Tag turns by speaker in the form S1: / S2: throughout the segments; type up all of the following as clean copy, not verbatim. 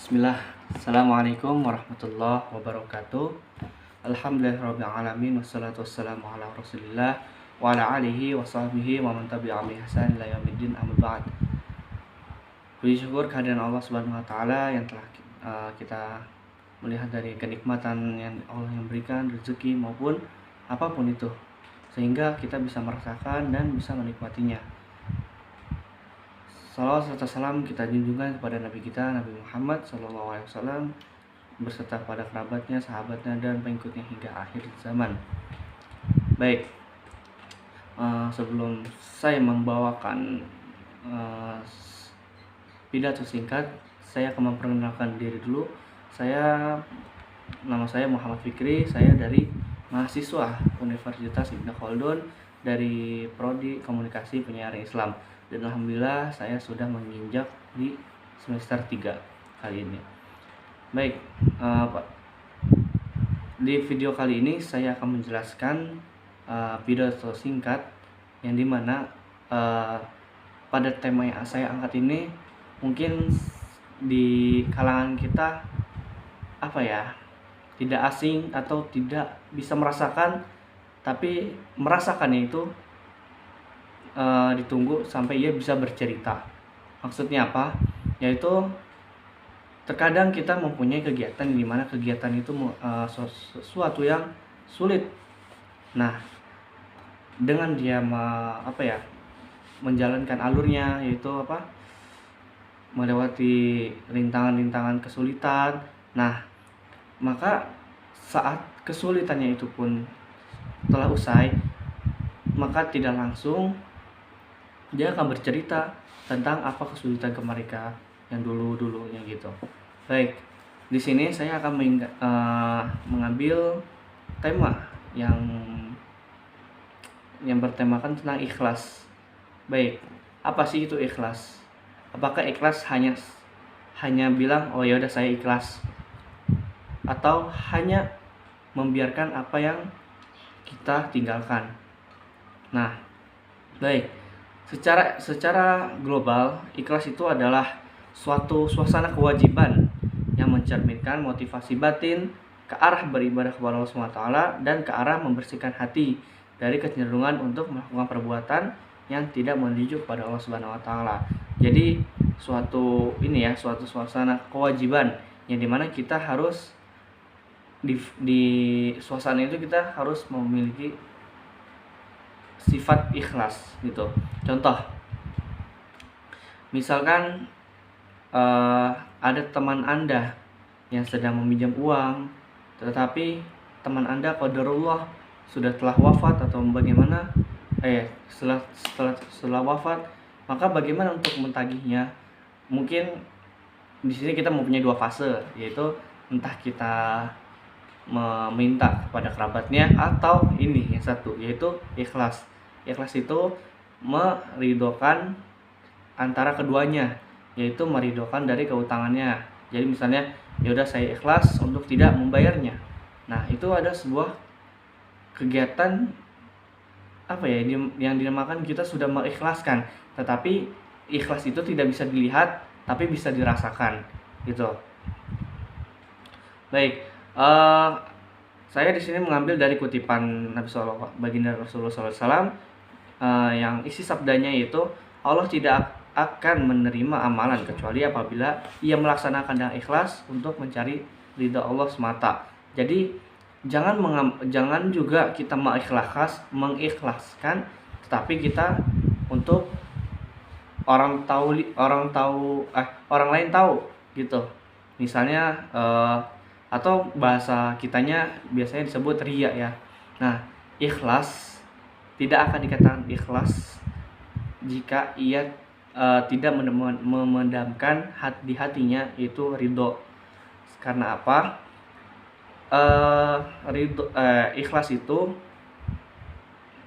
S1: Bismillah. Assalamualaikum warahmatullahi wabarakatuh. Alhamdulillahirrabbilalamin. Wassalatu wassalamu ala rasulillah wa ala alihi wa sahbihi wa man tabi'ahum bi ihsan ila yaumiddin, amma ba'd. Puji syukur kehadiran Allah Subhanahu wa taala yang telah kita melihat dari kenikmatan yang Allah yang berikan, rezeki maupun apapun itu, sehingga kita bisa merasakan dan bisa menikmatinya. Salawat serta salam kita junjungkan kepada Nabi kita, Nabi Muhammad SAW, berserta pada kerabatnya, sahabatnya, dan pengikutnya hingga akhir zaman. Baik, sebelum saya membawakan pidato singkat, saya akan memperkenalkan diri dulu. Nama saya Muhammad Fikri, saya dari mahasiswa Universitas Ibnu Khaldun dari Prodi Komunikasi Penyiaran Islam. Dan alhamdulillah saya sudah menginjak di semester 3 kali ini. Baik, di video kali ini saya akan menjelaskan pidato singkat yang dimana pada tema yang saya angkat ini mungkin di kalangan kita tidak asing atau tidak bisa merasakan, tapi merasakannya itu ditunggu sampai ia bisa bercerita. Maksudnya apa? Yaitu terkadang kita mempunyai kegiatan di mana kegiatan itu sesuatu yang sulit. Nah, dengan dia menjalankan alurnya, yaitu melewati rintangan-rintangan kesulitan. Nah, maka saat kesulitannya itu pun telah usai, maka tidak langsung dia akan bercerita tentang apa kesulitan ke mereka yang dulu-dulunya gitu. Baik, di sini saya akan mengambil tema yang bertemakan tentang ikhlas. Baik, apa sih itu ikhlas? Apakah ikhlas hanya bilang oh ya udah saya ikhlas, atau hanya membiarkan apa yang kita tinggalkan? Nah, baik. Secara global, ikhlas itu adalah suatu suasana kewajiban yang mencerminkan motivasi batin ke arah beribadah kepada Allah SWT dan ke arah membersihkan hati dari kecenderungan untuk melakukan perbuatan yang tidak menuju kepada Allah SWT. Jadi suatu suasana kewajiban yang dimana kita harus di suasana itu kita harus memiliki sifat ikhlas gitu. Contoh, misalkan ada teman Anda yang sedang meminjam uang, tetapi teman Anda qadarullah telah wafat atau bagaimana, setelah wafat, maka bagaimana untuk mentagihnya? Mungkin di sini kita mempunyai dua fase, yaitu entah kita meminta kepada kerabatnya, atau ini yang satu, yaitu ikhlas. Ikhlas itu meridhokan antara keduanya, yaitu meridhokan dari keutangannya. Jadi misalnya ya udah saya ikhlas untuk tidak membayarnya. Nah, itu ada sebuah kegiatan yang dinamakan kita sudah mengikhlaskan, tetapi ikhlas itu tidak bisa dilihat tapi bisa dirasakan gitu. Baik, saya di sini mengambil dari kutipan baginda Rasulullah SAW, yang isi sabdanya itu Allah tidak akan menerima amalan kecuali apabila ia melaksanakan dengan ikhlas untuk mencari ridha Allah semata. Jadi jangan juga kita mengikhlaskan, tetapi kita untuk orang lain tahu gitu. Misalnya atau bahasa kitanya biasanya disebut riya ya. Nah, ikhlas tidak akan dikatakan ikhlas jika ia tidak memendamkan di hatinya itu ridho. Karena apa? Ikhlas itu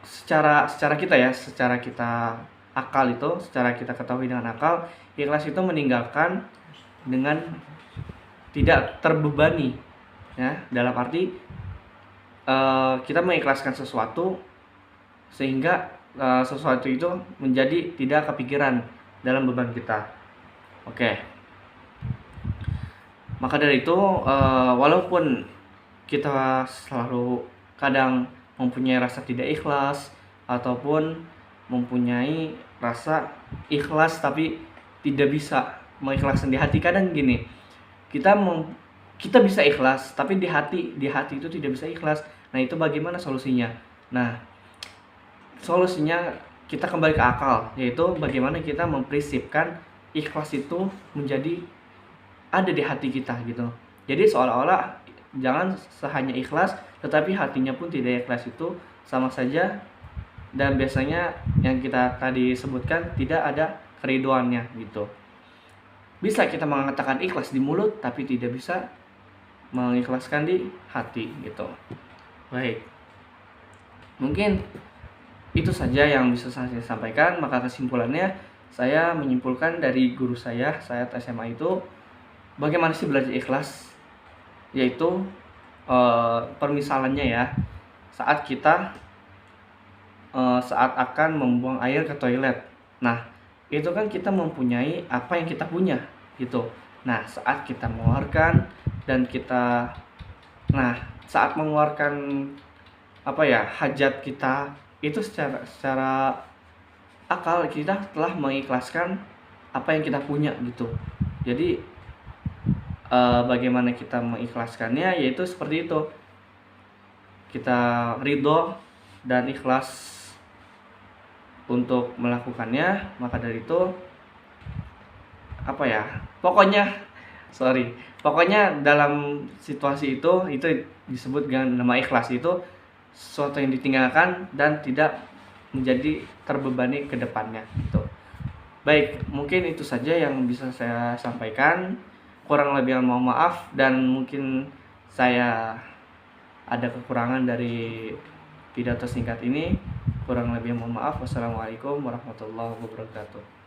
S1: secara kita akal itu, secara kita ketahui dengan akal, ikhlas itu meninggalkan dengan tidak terbebani, ya, dalam arti kita mengikhlaskan sesuatu sehingga sesuatu itu menjadi tidak kepikiran dalam beban kita. Oke. Maka dari itu, walaupun kita selalu kadang mempunyai rasa tidak ikhlas ataupun mempunyai rasa ikhlas tapi tidak bisa mengikhlaskan di hati, kadang gini, kita kita bisa ikhlas tapi di hati itu tidak bisa ikhlas. Nah, itu bagaimana solusinya? Nah, solusinya kita kembali ke akal, yaitu bagaimana kita memprinsipkan ikhlas itu menjadi ada di hati kita gitu. Jadi seolah-olah jangan hanya ikhlas tetapi hatinya pun tidak ikhlas, itu sama saja, dan biasanya yang kita tadi sebutkan tidak ada keriduannya gitu. Bisa kita mengatakan ikhlas di mulut tapi tidak bisa mengikhlaskan di hati gitu. Baik, mungkin itu saja yang bisa saya sampaikan. Maka kesimpulannya, saya menyimpulkan dari guru saya saat SMA itu, bagaimana sih belajar ikhlas? Yaitu permisalannya ya, saat kita saat akan membuang air ke toilet. Nah, itu kan kita mempunyai apa yang kita punya gitu. Nah, saat kita mengeluarkan dan kita saat mengeluarkan apa ya, hajat kita, itu secara akal kita telah mengikhlaskan apa yang kita punya gitu. Jadi bagaimana kita mengikhlaskannya, yaitu seperti itu, kita ridho dan ikhlas untuk melakukannya. Maka dari itu apa ya, pokoknya dalam situasi itu disebut dengan nama ikhlas, itu sesuatu yang ditinggalkan dan tidak menjadi terbebani ke depannya gitu. Baik, mungkin itu saja yang bisa saya sampaikan. Kurang lebih mohon maaf, dan mungkin saya ada kekurangan dari pidato singkat ini. Kurang lebih mohon maaf. Wassalamualaikum warahmatullahi wabarakatuh.